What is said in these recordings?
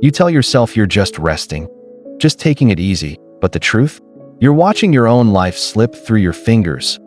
You tell yourself you're just resting, just taking it easy, but the truth? You're watching your own life slip through your fingers.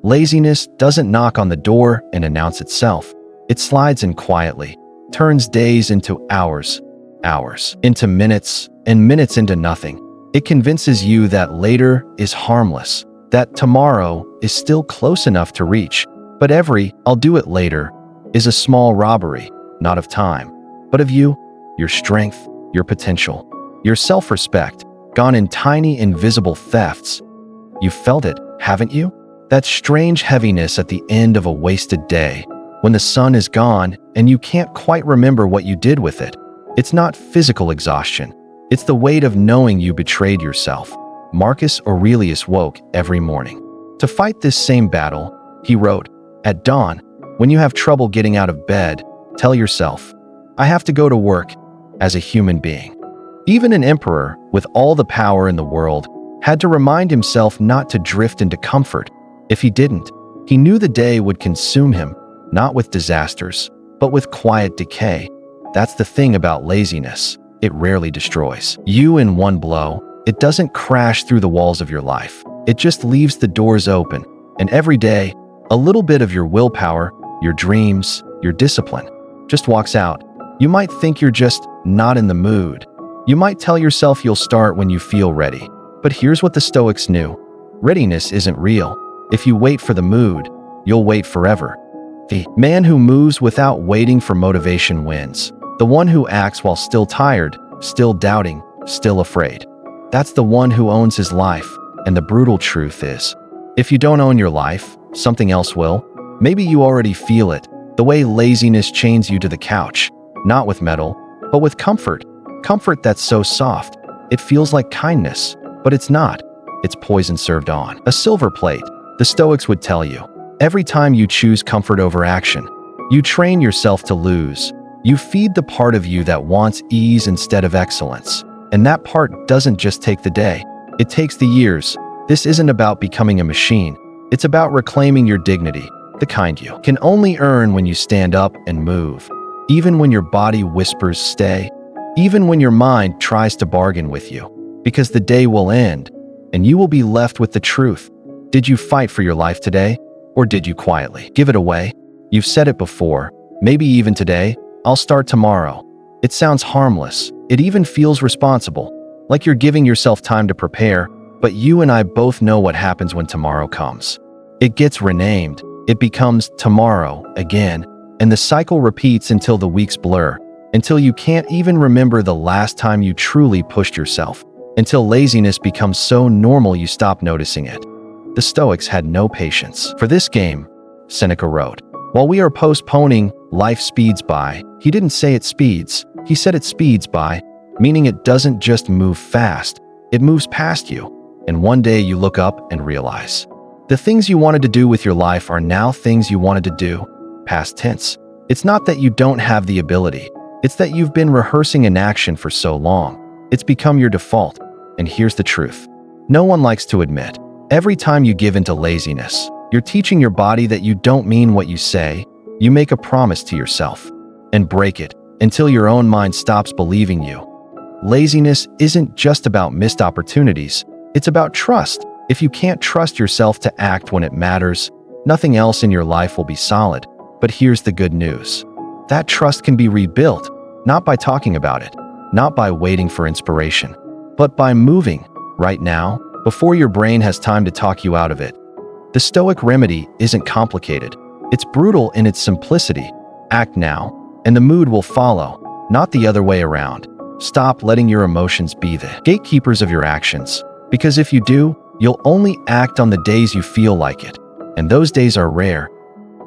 Laziness doesn't knock on the door and announce itself. It slides in quietly, turns days into hours, hours into minutes, and minutes into nothing. It convinces you that later is harmless, that tomorrow is still close enough to reach. But every "I'll do it later" is a small robbery, not of time, but of you, your strength, your potential, your self-respect, gone in tiny, invisible thefts. You've felt it, haven't you? That strange heaviness at the end of a wasted day, when the sun is gone and you can't quite remember what you did with it. It's not physical exhaustion. It's the weight of knowing you betrayed yourself. Marcus Aurelius woke every morning. To fight this same battle, he wrote, "At dawn, when you have trouble getting out of bed, tell yourself, 'I have to go to work,' as a human being." Even an emperor, with all the power in the world, had to remind himself not to drift into comfort. If he didn't, he knew the day would consume him, not with disasters, but with quiet decay. That's the thing about laziness. It rarely destroys you in one blow. It doesn't crash through the walls of your life. It just leaves the doors open, and every day, a little bit of your willpower, your dreams, your discipline just walks out. You might think you're just not in the mood. You might tell yourself you'll start when you feel ready. But here's what the Stoics knew. Readiness isn't real. If you wait for the mood, you'll wait forever. The man who moves without waiting for motivation wins. The one who acts while still tired, still doubting, still afraid. That's the one who owns his life. And the brutal truth is, if you don't own your life, something else will. Maybe you already feel it, the way laziness chains you to the couch, not with metal, but with comfort. Comfort that's so soft, it feels like kindness, but it's not. It's poison served on a silver plate. The Stoics would tell you, every time you choose comfort over action, you train yourself to lose. You feed the part of you that wants ease instead of excellence. And that part doesn't just take the day, it takes the years. This isn't about becoming a machine. It's about reclaiming your dignity, the kind you can only earn when you stand up and move. Even when your body whispers stay, even when your mind tries to bargain with you. Because the day will end, and you will be left with the truth. Did you fight for your life today? Or did you quietly give it away? You've said it before, maybe even today, "I'll start tomorrow." It sounds harmless. It even feels responsible, like you're giving yourself time to prepare, but you and I both know what happens when tomorrow comes. It gets renamed. It becomes tomorrow again, and the cycle repeats until the weeks blur, until you can't even remember the last time you truly pushed yourself, until laziness becomes so normal you stop noticing it. The Stoics had no patience for this game. Seneca wrote, "While we are postponing, life speeds by." He didn't say it speeds. He said it speeds by, meaning it doesn't just move fast, it moves past you. And one day you look up and realize the things you wanted to do with your life are now things you wanted to do, past tense. It's not that you don't have the ability. It's that you've been rehearsing inaction for so long. It's become your default. And here's the truth. No one likes to admit. Every time you give into laziness, you're teaching your body that you don't mean what you say. You make a promise to yourself and break it until your own mind stops believing you. Laziness isn't just about missed opportunities. It's about trust. If you can't trust yourself to act when it matters, nothing else in your life will be solid. But here's the good news. That trust can be rebuilt, not by talking about it, not by waiting for inspiration, but by moving right now, before your brain has time to talk you out of it. The Stoic remedy isn't complicated. It's brutal in its simplicity. Act now, and the mood will follow, not the other way around. Stop letting your emotions be the gatekeepers of your actions, because if you do, you'll only act on the days you feel like it, and those days are rare.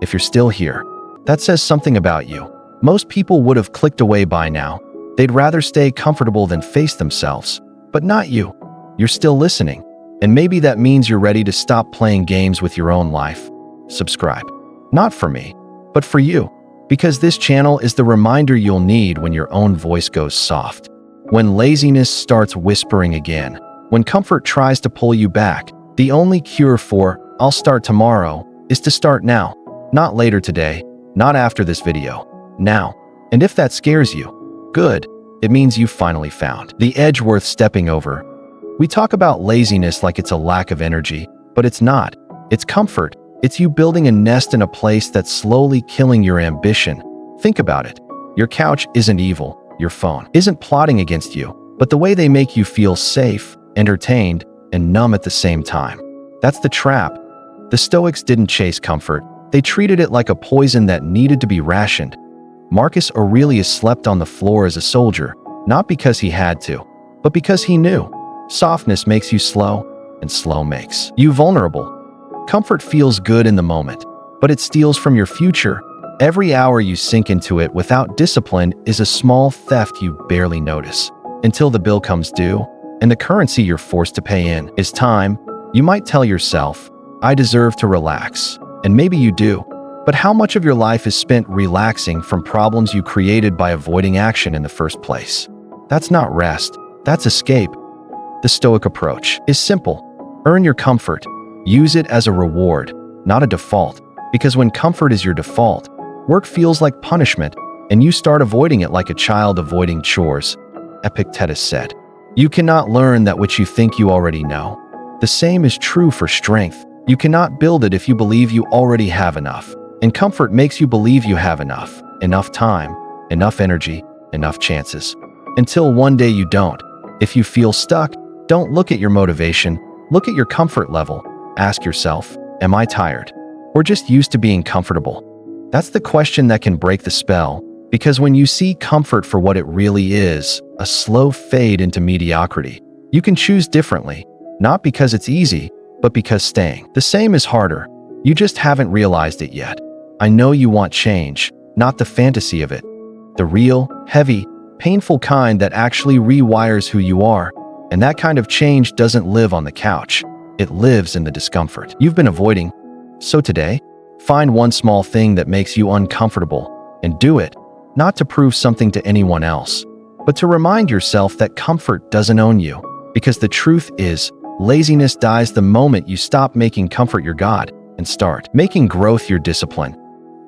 If you're still here, that says something about you. Most people would have clicked away by now. They'd rather stay comfortable than face themselves, but not you. You're still listening, and maybe that means you're ready to stop playing games with your own life. Subscribe. Not for me, but for you, because this channel is the reminder you'll need when your own voice goes soft, when laziness starts whispering again, when comfort tries to pull you back. The only cure for "I'll start tomorrow" is to start now, not later today, not after this video, now. And if that scares you, good. It means you finally found the edge worth stepping over. We talk about laziness like it's a lack of energy, but it's not. It's comfort. It's you building a nest in a place that's slowly killing your ambition. Think about it. Your couch isn't evil. Your phone isn't plotting against you, but the way they make you feel safe, entertained, and numb at the same time. That's the trap. The Stoics didn't chase comfort. They treated it like a poison that needed to be rationed. Marcus Aurelius slept on the floor as a soldier, not because he had to, but because he knew. Softness makes you slow, and slow makes you vulnerable. Comfort feels good in the moment, but it steals from your future. Every hour you sink into it without discipline is a small theft you barely notice, until the bill comes due, and the currency you're forced to pay in is time. You might tell yourself, I deserve to relax, and maybe you do, but how much of your life is spent relaxing from problems you created by avoiding action in the first place? That's not rest, that's escape. The Stoic approach is simple. Earn your comfort. Use it as a reward, not a default, because when comfort is your default, work feels like punishment, and you start avoiding it like a child avoiding chores. Epictetus said, "You cannot learn that which you think you already know." The same is true for strength. You cannot build it if you believe you already have enough, and comfort makes you believe you have enough time, enough energy, enough chances. Until one day you don't. If you feel stuck, don't look at your motivation, look at your comfort level. Ask yourself, am I tired? Or just used to being comfortable? That's the question that can break the spell, because when you see comfort for what it really is, a slow fade into mediocrity, you can choose differently, not because it's easy, but because staying the same is harder. You just haven't realized it yet. I know you want change, not the fantasy of it. The real, heavy, painful kind that actually rewires who you are, and that kind of change doesn't live on the couch. It lives in the discomfort you've been avoiding. So today, find one small thing that makes you uncomfortable and do it, not to prove something to anyone else, but to remind yourself that comfort doesn't own you. Because the truth is, laziness dies the moment you stop making comfort your god and start making growth your discipline.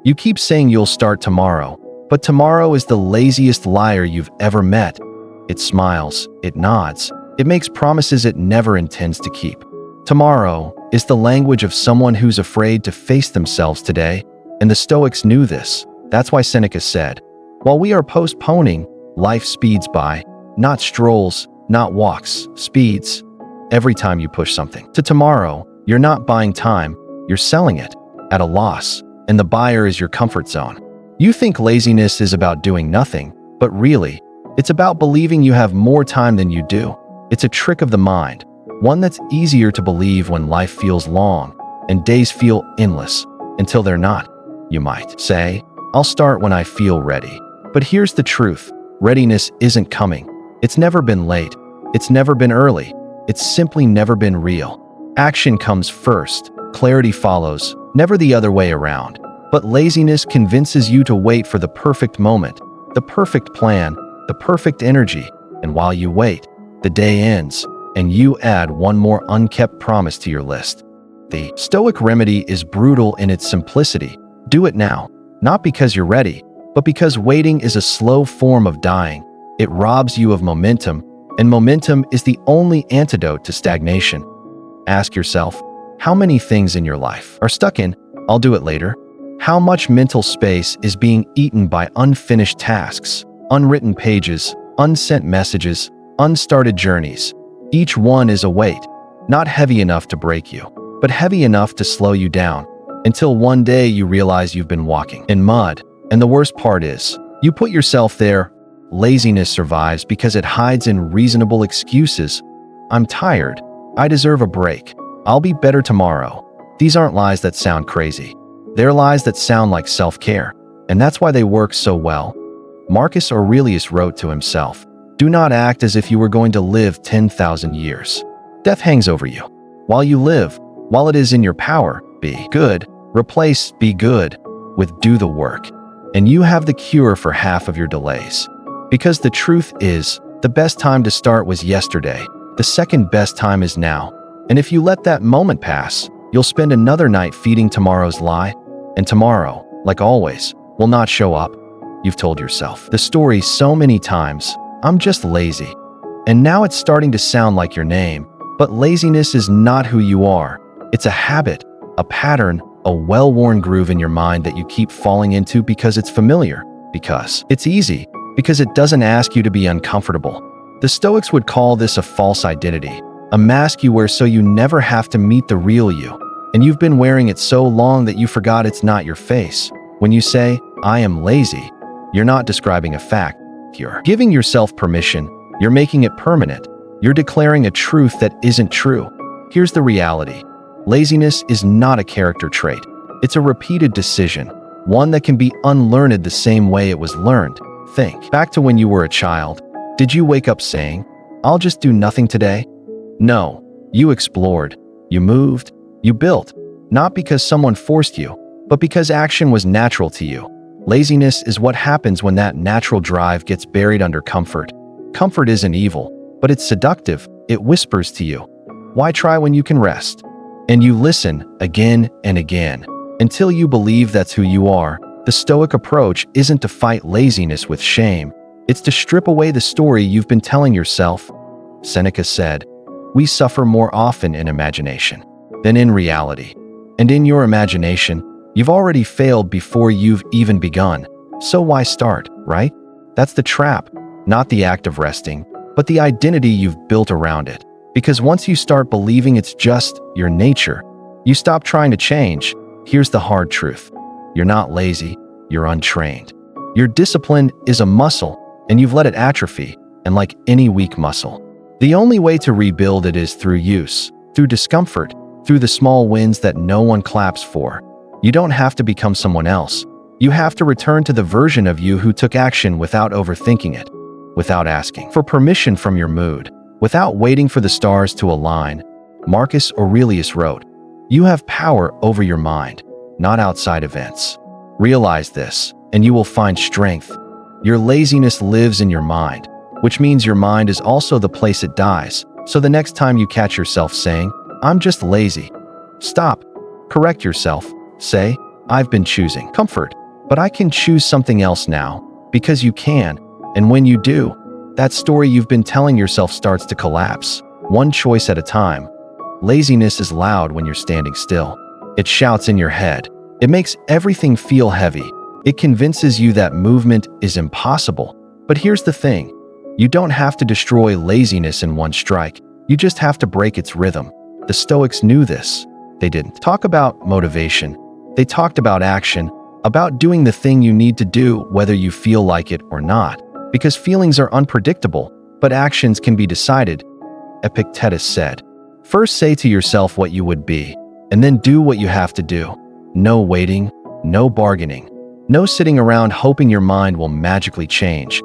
You keep saying you'll start tomorrow, but tomorrow is the laziest liar you've ever met. It smiles, it nods, it makes promises it never intends to keep. Tomorrow is the language of someone who's afraid to face themselves today, and the Stoics knew this. That's why Seneca said, while we are postponing, life speeds by, not strolls, not walks, speeds. Every time you push something to tomorrow, you're not buying time, you're selling it at a loss, and the buyer is your comfort zone. You think laziness is about doing nothing, but really, it's about believing you have more time than you do. It's a trick of the mind, one that's easier to believe when life feels long and days feel endless, until they're not. You might say, I'll start when I feel ready. But here's the truth. Readiness isn't coming. It's never been late. It's never been early. It's simply never been real. Action comes first. Clarity follows, never the other way around. But laziness convinces you to wait for the perfect moment, the perfect plan, the perfect energy. And while you wait, the day ends, and you add one more unkept promise to your list. The Stoic remedy is brutal in its simplicity. Do it now, not because you're ready, but because waiting is a slow form of dying. It robs you of momentum, and momentum is the only antidote to stagnation. Ask yourself, how many things in your life are stuck in, I'll do it later? How much mental space is being eaten by unfinished tasks, unwritten pages, unsent messages, unstarted journeys? Each one is a weight, not heavy enough to break you, but heavy enough to slow you down, until one day you realize you've been walking in mud. And the worst part is, you put yourself there. Laziness survives because it hides in reasonable excuses. I'm tired. I deserve a break. I'll be better tomorrow. These aren't lies that sound crazy. They're lies that sound like self-care, and that's why they work so well. Marcus Aurelius wrote to himself, do not act as if you were going to live 10,000 years. Death hangs over you. While you live, while it is in your power, be good. Replace be good with do the work, and you have the cure for half of your delays. Because the truth is, the best time to start was yesterday. The second best time is now. And if you let that moment pass, you'll spend another night feeding tomorrow's lie, and tomorrow, like always, will not show up. You've told yourself the story so many times. I'm just lazy. And now it's starting to sound like your name. But laziness is not who you are. It's a habit, a pattern, a well-worn groove in your mind that you keep falling into because it's familiar, because it's easy, because it doesn't ask you to be uncomfortable. The Stoics would call this a false identity, a mask you wear so you never have to meet the real you. And you've been wearing it so long that you forgot it's not your face. When you say, I am lazy, you're not describing a fact. You're giving yourself permission. You're making it permanent. You're declaring a truth that isn't true. Here's the reality. Laziness is not a character trait. It's a repeated decision, one that can be unlearned the same way it was learned. Think back to when you were a child. Did you wake up saying, I'll just do nothing today? No, you explored, you moved, you built, not because someone forced you, but because action was natural to you. Laziness is what happens when that natural drive gets buried under comfort. Comfort isn't evil, but it's seductive. It whispers to you, why try when you can rest? And you listen again and again until you believe that's who you are. The Stoic approach isn't to fight laziness with shame. It's to strip away the story you've been telling yourself. Seneca said, we suffer more often in imagination than in reality. And in your imagination, you've already failed before you've even begun. So why start, right? That's the trap, not the act of resting, but the identity you've built around it. Because once you start believing it's just your nature, you stop trying to change. Here's the hard truth. You're not lazy, you're untrained. Your discipline is a muscle, and you've let it atrophy, and like any weak muscle, the only way to rebuild it is through use, through discomfort, through the small wins that no one claps for. You don't have to become someone else. You have to return to the version of you who took action without overthinking it, without asking for permission from your mood, without waiting for the stars to align. Marcus Aurelius wrote, you have power over your mind, not outside events. Realize this, and you will find strength. Your laziness lives in your mind, which means your mind is also the place it dies. So the next time you catch yourself saying, I'm just lazy, stop, correct yourself, say, I've been choosing comfort, but I can choose something else now, because you can. And when you do, that story you've been telling yourself starts to collapse, one choice at a time. Laziness is loud when you're standing still. It shouts in your head. It makes everything feel heavy. It convinces you that movement is impossible. But here's the thing. You don't have to destroy laziness in one strike. You just have to break its rhythm. The Stoics knew this. They didn't talk about motivation. They talked about action, about doing the thing you need to do whether you feel like it or not. Because feelings are unpredictable, but actions can be decided. Epictetus said, first say to yourself what you would be, and then do what you have to do. No waiting, no bargaining, no sitting around hoping your mind will magically change.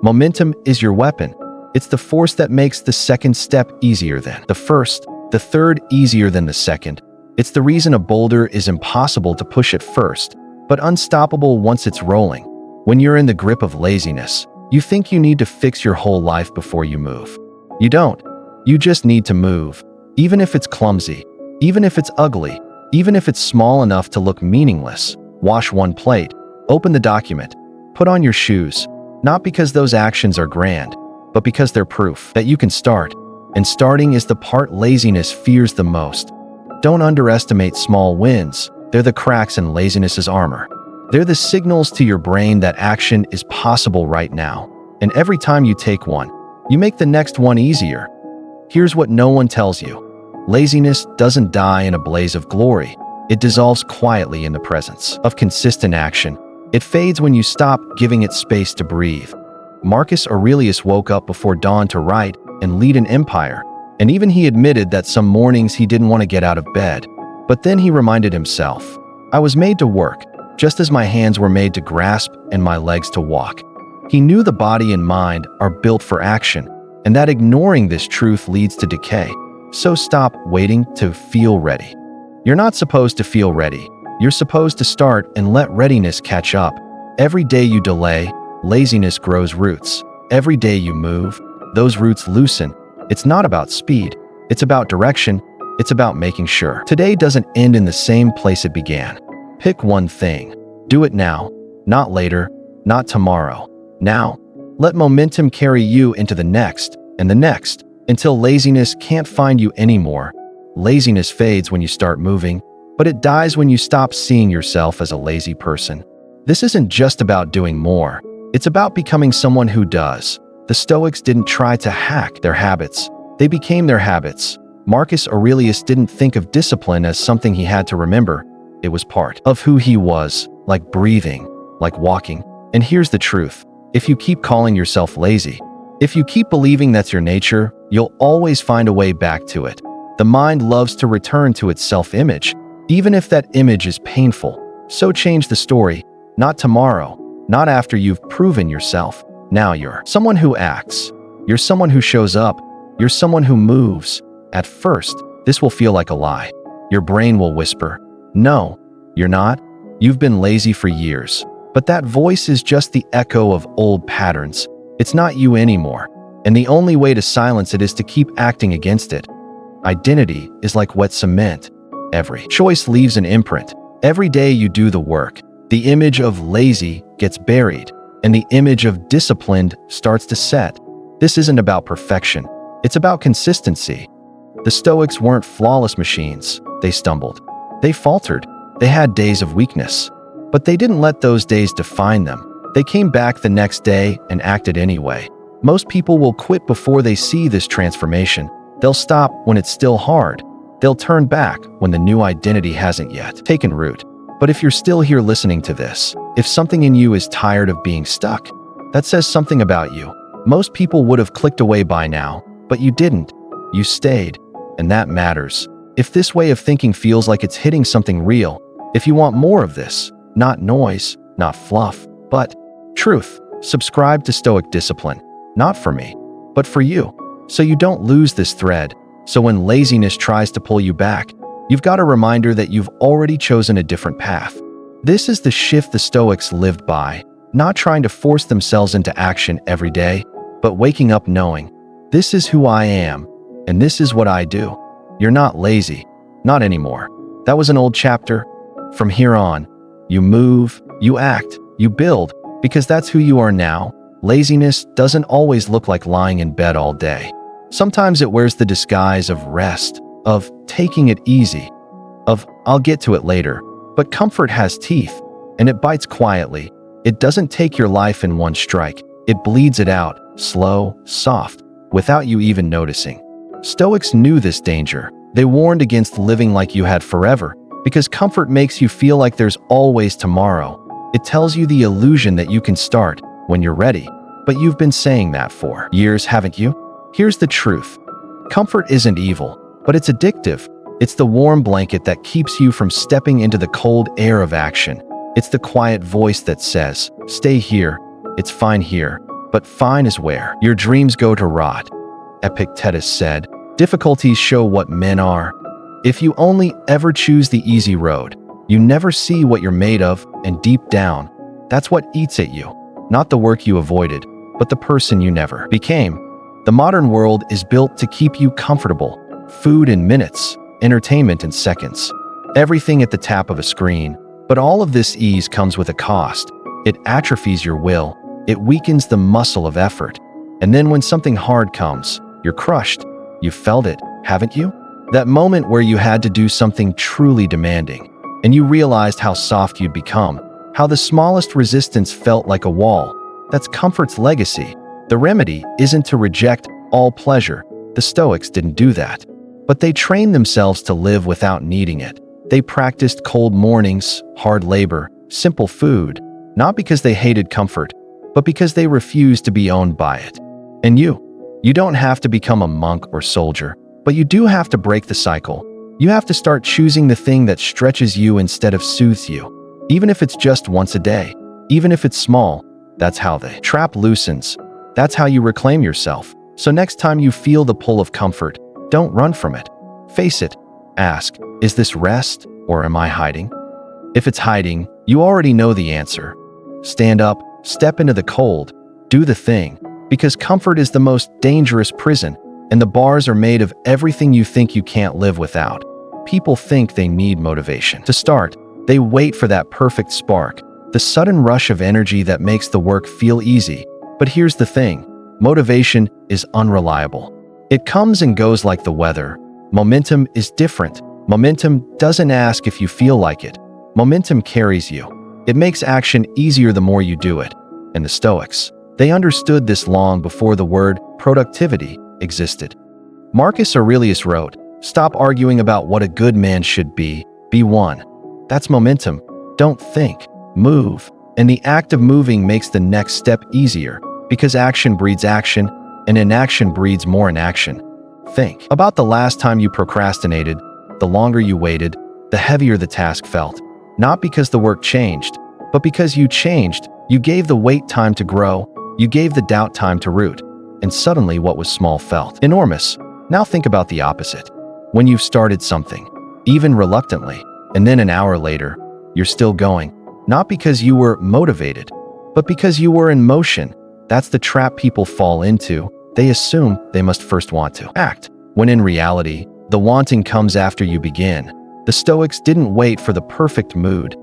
Momentum is your weapon. It's the force that makes the second step easier than the first, the third easier than the second. It's the reason a boulder is impossible to push at first, but unstoppable once it's rolling. When you're in the grip of laziness, you think you need to fix your whole life before you move. You don't. You just need to move. Even if it's clumsy, even if it's ugly, even if it's small enough to look meaningless. Wash one plate, open the document, put on your shoes, not because those actions are grand, but because they're proof that you can start. And starting is the part laziness fears the most. Don't underestimate small wins. They're the cracks in laziness's armor. They're the signals to your brain that action is possible right now. And every time you take one, you make the next one easier. Here's what no one tells you. Laziness doesn't die in a blaze of glory. It dissolves quietly in the presence of consistent action. It fades when you stop giving it space to breathe. Marcus Aurelius woke up before dawn to write and lead an empire. And even he admitted that some mornings he didn't want to get out of bed. But then he reminded himself, I was made to work, just as my hands were made to grasp and my legs to walk. He knew the body and mind are built for action, and that ignoring this truth leads to decay. So stop waiting to feel ready. You're not supposed to feel ready. You're supposed to start and let readiness catch up. Every day you delay, laziness grows roots. Every day you move, those roots loosen. It's not about speed. It's about direction. It's about making sure today doesn't end in the same place it began. Pick one thing. Do it now, not later, not tomorrow. Now. Let momentum carry you into the next and the next, until laziness can't find you anymore. Laziness fades when you start moving, but it dies when you stop seeing yourself as a lazy person. This isn't just about doing more. It's about becoming someone who does. The Stoics didn't try to hack their habits. They became their habits. Marcus Aurelius didn't think of discipline as something he had to remember. It was part of who he was, like breathing, like walking. And here's the truth. If you keep calling yourself lazy, if you keep believing that's your nature, you'll always find a way back to it. The mind loves to return to its self-image, even if that image is painful. So change the story, not tomorrow, not after you've proven yourself. Now you're someone who acts. You're someone who shows up. You're someone who moves. At first, this will feel like a lie. Your brain will whisper, "No, you're not. You've been lazy for years." But that voice is just the echo of old patterns. It's not you anymore. And the only way to silence it is to keep acting against it. Identity is like wet cement. Every choice leaves an imprint. Every day you do the work, the image of lazy gets buried, and the image of disciplined starts to set. This isn't about perfection. It's about consistency. The Stoics weren't flawless machines. They stumbled. They faltered. They had days of weakness. But they didn't let those days define them. They came back the next day and acted anyway. Most people will quit before they see this transformation. They'll stop when it's still hard. They'll turn back when the new identity hasn't yet taken root. But if you're still here listening to this, if something in you is tired of being stuck, that says something about you. Most people would have clicked away by now, but you didn't. You stayed, and that matters. If this way of thinking feels like it's hitting something real, if you want more of this, not noise, not fluff, but truth, subscribe to Stoic Discipline. Not for me, but for you. So you don't lose this thread. So when laziness tries to pull you back, you've got a reminder that you've already chosen a different path. This is the shift the Stoics lived by, not trying to force themselves into action every day, but waking up knowing, this is who I am, and this is what I do. You're not lazy, not anymore. That was an old chapter. From here on, you move, you act, you build, because that's who you are now. Laziness doesn't always look like lying in bed all day. Sometimes it wears the disguise of rest, of taking it easy, of I'll get to it later. But comfort has teeth, and it bites quietly. It doesn't take your life in one strike. It bleeds it out, slow, soft, without you even noticing. Stoics knew this danger. They warned against living like you had forever, because comfort makes you feel like there's always tomorrow. It tells you the illusion that you can start when you're ready. But you've been saying that for years, haven't you? Here's the truth. Comfort isn't evil, but it's addictive. It's the warm blanket that keeps you from stepping into the cold air of action. It's the quiet voice that says, stay here, it's fine here, but fine is where your dreams go to rot. Epictetus said, difficulties show what men are. If you only ever choose the easy road, you never see what you're made of, and deep down, that's what eats at you. Not the work you avoided, but the person you never became. The modern world is built to keep you comfortable. Food in minutes, entertainment in seconds. Everything at the tap of a screen. But all of this ease comes with a cost. It atrophies your will. It weakens the muscle of effort. And then when something hard comes, you're crushed. You've felt it, haven't you? That moment where you had to do something truly demanding, and you realized how soft you'd become, how the smallest resistance felt like a wall. That's comfort's legacy. The remedy isn't to reject all pleasure. The Stoics didn't do that. But they trained themselves to live without needing it. They practiced cold mornings, hard labor, simple food, not because they hated comfort, but because they refused to be owned by it. And you don't have to become a monk or soldier, but you do have to break the cycle. You have to start choosing the thing that stretches you instead of soothes you. Even if it's just once a day, even if it's small, that's how the trap loosens. That's how you reclaim yourself. So next time you feel the pull of comfort, don't run from it. Face it. Ask, is this rest or am I hiding? If it's hiding, you already know the answer. Stand up, step into the cold, do the thing, because comfort is the most dangerous prison, and the bars are made of everything you think you can't live without. People think they need motivation to start. They wait for that perfect spark, the sudden rush of energy that makes the work feel easy. But here's the thing, motivation is unreliable. It comes and goes like the weather. Momentum is different. Momentum doesn't ask if you feel like it. Momentum carries you. It makes action easier the more you do it. And the Stoics, they understood this long before the word productivity existed. Marcus Aurelius wrote, "Stop arguing about what a good man should be one." That's momentum. Don't think, move. And the act of moving makes the next step easier, because action breeds action, and inaction breeds more inaction. Think about the last time you procrastinated. The longer you waited, the heavier the task felt. Not because the work changed, but because you changed. You gave the wait time to grow, you gave the doubt time to root, and suddenly what was small felt enormous. Now think about the opposite. When you've started something, even reluctantly, and then an hour later, you're still going, not because you were motivated, but because you were in motion. That's the trap people fall into. They assume they must first want to act, when in reality, the wanting comes after you begin. The Stoics didn't wait for the perfect mood.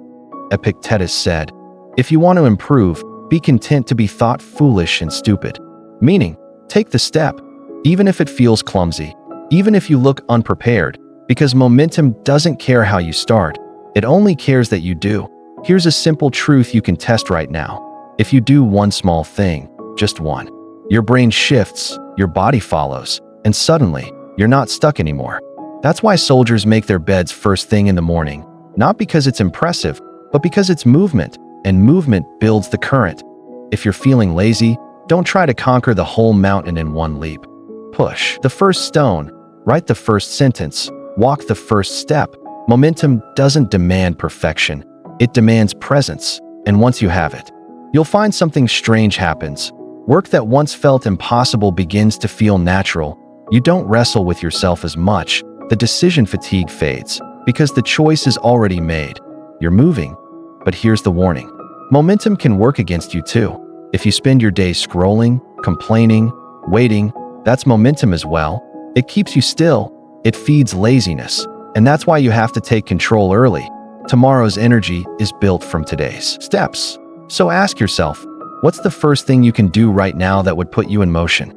Epictetus said, "If you want to improve, be content to be thought foolish and stupid." Meaning, take the step, even if it feels clumsy, even if you look unprepared, because momentum doesn't care how you start. It only cares that you do. Here's a simple truth you can test right now. If you do one small thing, just one, your brain shifts, your body follows, and suddenly, you're not stuck anymore. That's why soldiers make their beds first thing in the morning, not because it's impressive, but because it's movement, and movement builds the current. If you're feeling lazy, don't try to conquer the whole mountain in one leap. Push the first stone, write the first sentence, walk the first step. Momentum doesn't demand perfection, it demands presence, and once you have it, you'll find something strange happens. Work that once felt impossible begins to feel natural. You don't wrestle with yourself as much. The decision fatigue fades, because the choice is already made. You're moving. But here's the warning. Momentum can work against you too. If you spend your day scrolling, complaining, waiting, that's momentum as well. It keeps you still. It feeds laziness. And that's why you have to take control early. Tomorrow's energy is built from today's steps. So ask yourself, what's the first thing you can do right now that would put you in motion?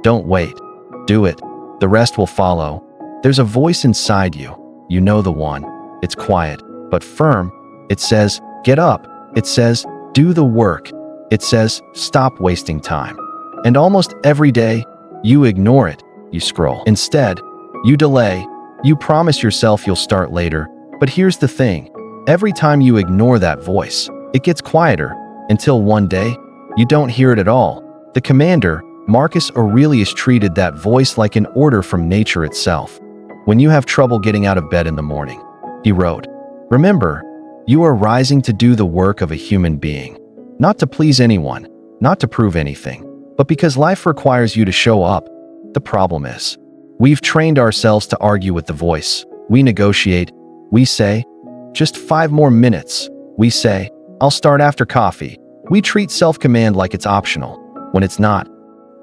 Don't wait. Do it. The rest will follow. There's a voice inside you. You know the one. It's quiet, but firm. It says, get up. It says, do the work. It says, stop wasting time. And almost every day, you ignore it. You scroll. Instead, you delay. You promise yourself you'll start later. But here's the thing. Every time you ignore that voice, it gets quieter until one day, you don't hear it at all. The commander, Marcus Aurelius, treated that voice like an order from nature itself. When you have trouble getting out of bed in the morning, he wrote, "Remember, you are rising to do the work of a human being, not to please anyone, not to prove anything, but because life requires you to show up." The problem is, we've trained ourselves to argue with the voice. We negotiate. We say, just 5 more minutes. We say, I'll start after coffee. We treat self-command like it's optional, when it's not.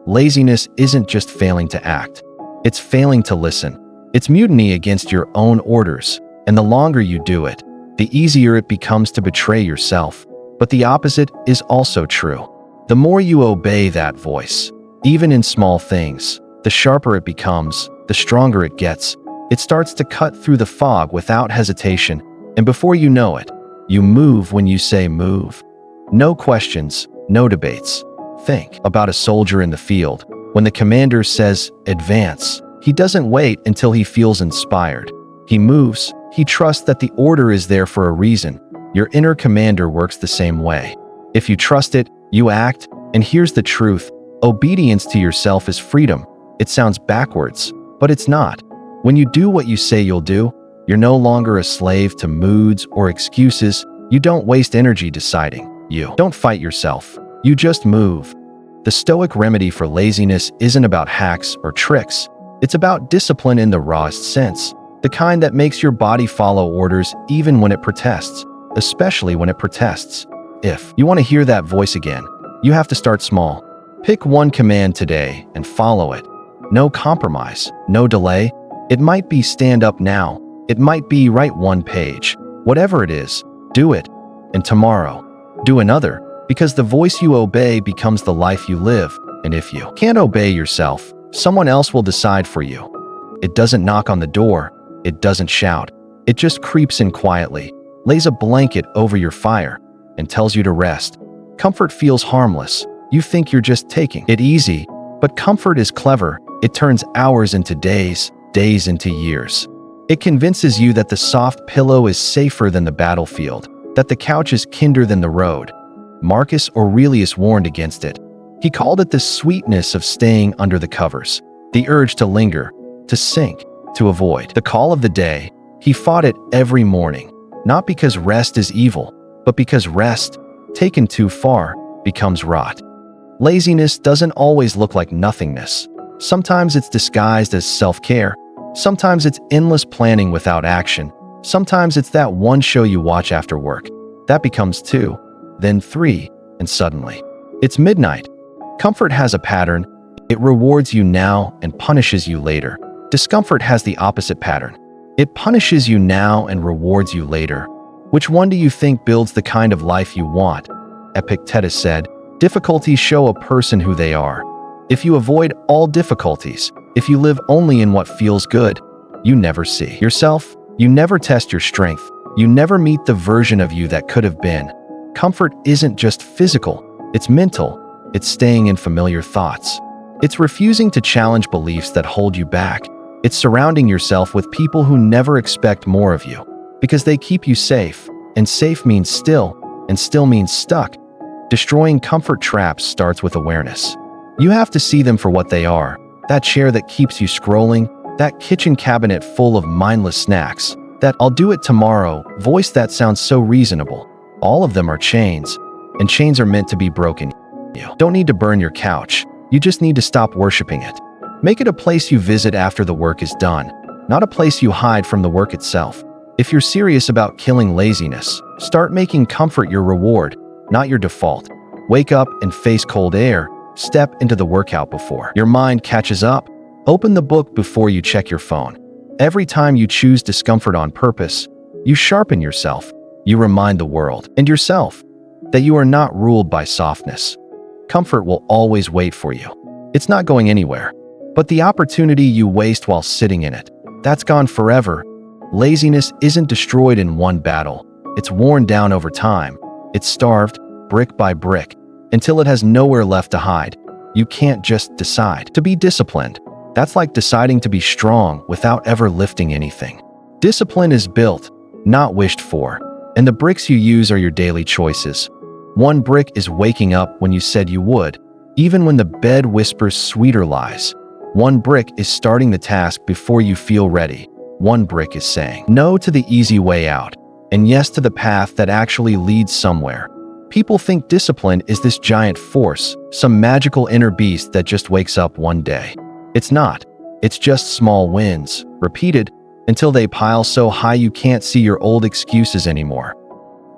Laziness isn't just failing to act. It's failing to listen. It's mutiny against your own orders, and the longer you do it, the easier it becomes to betray yourself. But the opposite is also true. The more you obey that voice, even in small things, the sharper it becomes, the stronger it gets. It starts to cut through the fog without hesitation, and before you know it, you move when you say move. No questions, no debates. Think about a soldier in the field. When the commander says, advance, he doesn't wait until he feels inspired. He moves. He trusts that the order is there for a reason. Your inner commander works the same way. If you trust it, you act. And here's the truth. Obedience to yourself is freedom. It sounds backwards, but it's not. When you do what you say you'll do, you're no longer a slave to moods or excuses. You don't waste energy deciding. You don't fight yourself. You just move. The Stoic remedy for laziness isn't about hacks or tricks. It's about discipline in the rawest sense. The kind that makes your body follow orders even when it protests, especially when it protests. If you want to hear that voice again, you have to start small. Pick one command today and follow it. No compromise, no delay. It might be stand up now. It might be write one page. Whatever it is, do it. And tomorrow, do another. Because the voice you obey becomes the life you live, and if you can't obey yourself, someone else will decide for you. It doesn't knock on the door, it doesn't shout. It just creeps in quietly, lays a blanket over your fire, and tells you to rest. Comfort feels harmless. You think you're just taking it easy, but comfort is clever. It turns hours into days, days into years. It convinces you that the soft pillow is safer than the battlefield, that the couch is kinder than the road. Marcus Aurelius warned against it. He called it the sweetness of staying under the covers, the urge to linger, to sink, to avoid the call of the day. He fought it every morning, not because rest is evil, but because rest, taken too far, becomes rot. Laziness doesn't always look like nothingness. Sometimes it's disguised as self-care. Sometimes it's endless planning without action. Sometimes it's that one show you watch after work. That becomes 2, then 3, and suddenly, it's midnight. Comfort has a pattern. It rewards you now and punishes you later. Discomfort has the opposite pattern. It punishes you now and rewards you later. Which one do you think builds the kind of life you want? Epictetus said, difficulties show a person who they are. If you avoid all difficulties, if you live only in what feels good, you never see yourself, you never test your strength, you never meet the version of you that could have been. Comfort isn't just physical, it's mental, it's staying in familiar thoughts. It's refusing to challenge beliefs that hold you back. It's surrounding yourself with people who never expect more of you, because they keep you safe, and safe means still, and still means stuck. Destroying comfort traps starts with awareness. You have to see them for what they are. That chair that keeps you scrolling, that kitchen cabinet full of mindless snacks, that "I'll do it tomorrow" voice that sounds so reasonable. All of them are chains, and chains are meant to be broken. You don't need to burn your couch. You just need to stop worshiping it. Make it a place you visit after the work is done, not a place you hide from the work itself. If you're serious about killing laziness, start making comfort your reward, not your default. Wake up and face cold air. Step into the workout before your mind catches up. Open the book before you check your phone. Every time you choose discomfort on purpose, you sharpen yourself. You remind the world and yourself that you are not ruled by softness. Comfort will always wait for you. It's not going anywhere. But the opportunity you waste while sitting in it, that's gone forever. Laziness isn't destroyed in one battle. It's worn down over time. It's starved, brick by brick, until it has nowhere left to hide. You can't just decide to be disciplined. That's like deciding to be strong without ever lifting anything. Discipline is built, not wished for, and the bricks you use are your daily choices. One brick is waking up when you said you would, even when the bed whispers sweeter lies. One brick is starting the task before you feel ready. One brick is saying no to the easy way out, and yes to the path that actually leads somewhere. People think discipline is this giant force, some magical inner beast that just wakes up one day. It's not. It's just small wins, repeated, until they pile so high you can't see your old excuses anymore.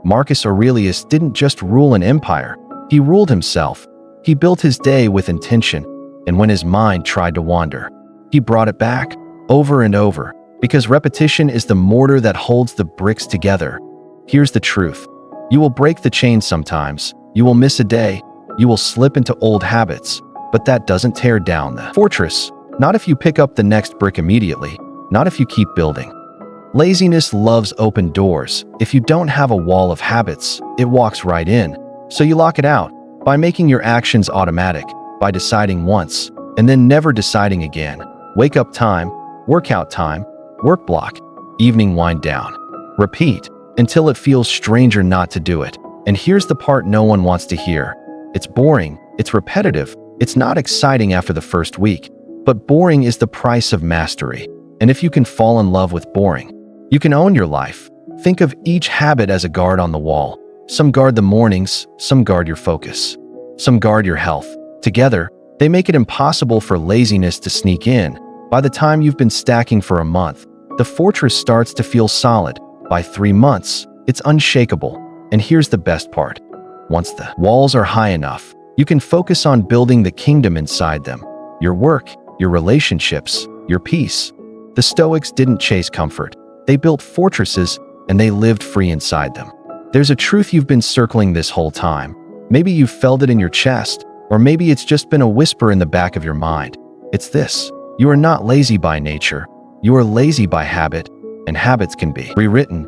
Marcus Aurelius didn't just rule an empire, he ruled himself. He built his day with intention, and when his mind tried to wander, he brought it back, over and over, because repetition is the mortar that holds the bricks together. Here's the truth. You will break the chain sometimes, you will miss a day, you will slip into old habits, but that doesn't tear down the fortress, not if you pick up the next brick immediately, not if you keep building. Laziness loves open doors. If you don't have a wall of habits, it walks right in. So you lock it out by making your actions automatic, by deciding once and then never deciding again. Wake up time, workout time, work block, evening wind down. Repeat until it feels stranger not to do it. And here's the part no one wants to hear. It's boring, it's repetitive, it's not exciting after the first week. But boring is the price of mastery. And if you can fall in love with boring, you can own your life. Think of each habit as a guard on the wall. Some guard the mornings, some guard your focus, some guard your health. Together, they make it impossible for laziness to sneak in. By the time you've been stacking for a month, the fortress starts to feel solid. By 3 months, it's unshakable. And here's the best part. Once the walls are high enough, you can focus on building the kingdom inside them. Your work, your relationships, your peace. The Stoics didn't chase comfort. They built fortresses, and they lived free inside them. There's a truth you've been circling this whole time. Maybe you've felt it in your chest, or maybe it's just been a whisper in the back of your mind. It's this: you are not lazy by nature. You are lazy by habit, and habits can be rewritten.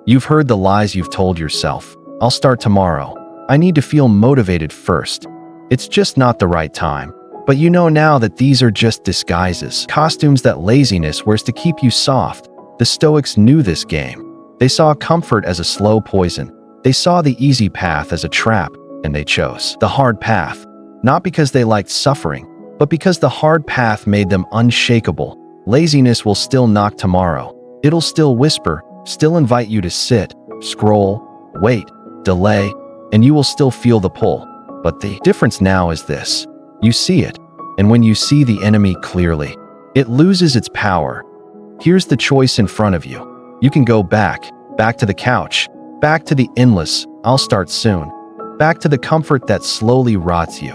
You've heard the lies you've told yourself. I'll start tomorrow. I need to feel motivated first. It's just not the right time. But you know now that these are just disguises, costumes that laziness wears to keep you soft. The Stoics knew this game. They saw comfort as a slow poison. They saw the easy path as a trap, and they chose the hard path. Not because they liked suffering, but because the hard path made them unshakable. Laziness will still knock tomorrow. It'll still whisper, still invite you to sit, scroll, wait, delay, and you will still feel the pull. But the difference now is this: you see it, and when you see the enemy clearly, it loses its power. Here's the choice in front of you. You can go back to the couch, back to the endless "I'll start soon," back to the comfort that slowly rots you.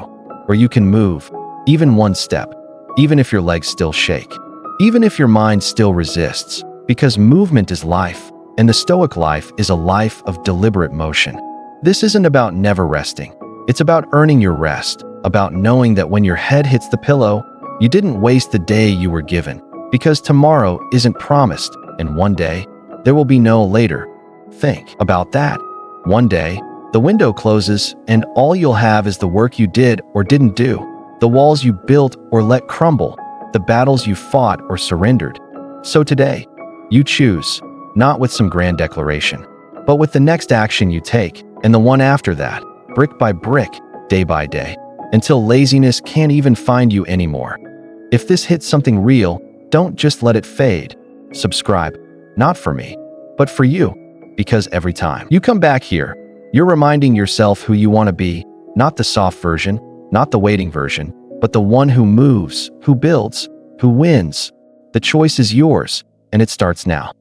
Or you can move, even one step, even if your legs still shake, even if your mind still resists, because movement is life, and the Stoic life is a life of deliberate motion. This isn't about never resting. It's about earning your rest, about knowing that when your head hits the pillow, you didn't waste the day you were given, because tomorrow isn't promised, and one day, there will be no later. Think about that. One day, the window closes, and all you'll have is the work you did or didn't do, the walls you built or let crumble, the battles you fought or surrendered. So today, you choose, not with some grand declaration, but with the next action you take, and the one after that, brick by brick, day by day, until laziness can't even find you anymore. If this hits something real, don't just let it fade. Subscribe, not for me, but for you, because every time you come back here, you're reminding yourself who you want to be, not the soft version, not the waiting version, but the one who moves, who builds, who wins. The choice is yours, and it starts now.